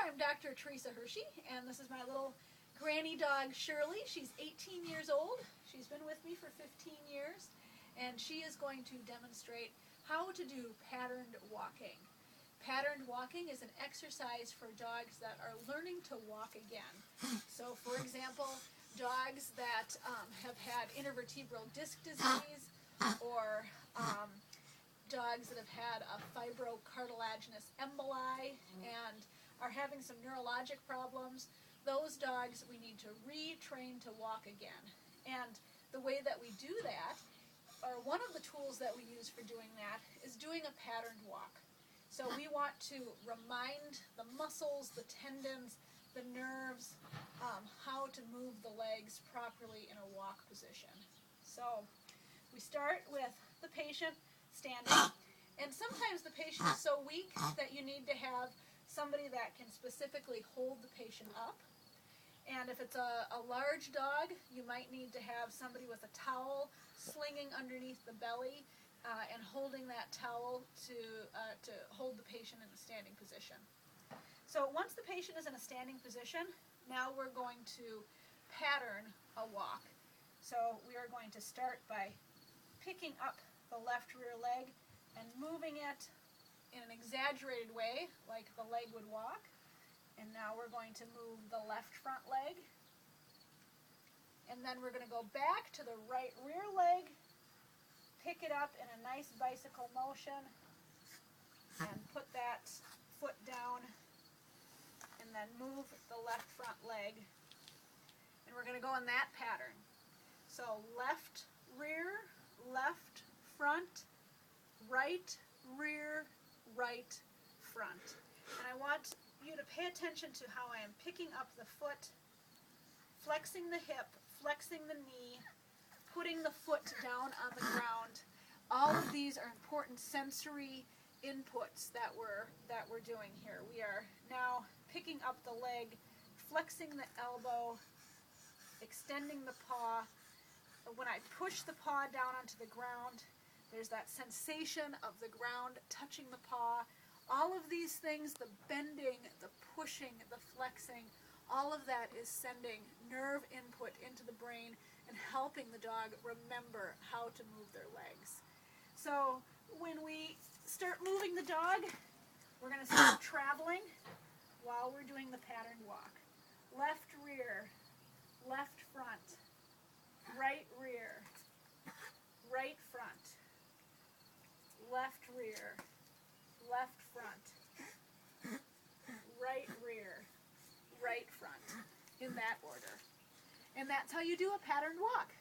I'm Dr. Teresa Hershey, and this is my little granny dog, Shirley. She's 18 years old. She's been with me for 15 years, and she is going to demonstrate how to do patterned walking. Patterned walking is an exercise for dogs that are learning to walk again. So, for example, dogs that have had intervertebral disc disease, or dogs that have had a fibrocartilaginous emboli and are having some neurologic problems, those dogs we need to retrain to walk again. And the way that we do that, or one of the tools that we use for doing that, is doing a patterned walk. So we want to remind the muscles, the tendons, the nerves, how to move the legs properly in a walk position. So we start with the patient standing, and sometimes the patient is so weak that you need to have somebody that can specifically hold the patient up. And if it's a large dog, you might need to have somebody with a towel slinging underneath the belly and holding that towel to hold the patient in a standing position. So once the patient is in a standing position, now we're going to pattern a walk. So we are going to start by picking up the left rear leg and moving it in an exaggerated way, like the leg would walk. And now we're going to move the left front leg. And then we're going to go back to the right rear leg, pick it up in a nice bicycle motion, and put that foot down, and then move the left front leg. And we're going to go in that pattern. So left rear, left front, right rear, right front. And I want you to pay attention to how I am picking up the foot, flexing the hip, flexing the knee, putting the foot down on the ground. All of these are important sensory inputs that we're doing here. We are now picking up the leg, flexing the elbow, extending the paw. When I push the paw down onto the ground, there's that sensation of the ground touching the paw. All of these things, the bending, the pushing, the flexing, all of that is sending nerve input into the brain and helping the dog remember how to move their legs. So when we start moving the dog, we're going to start traveling while we're doing the patterned walk. Left rear, left front, right rear, right front, left rear, left front, right rear, right front, in that order. And that's how you do a patterned walk.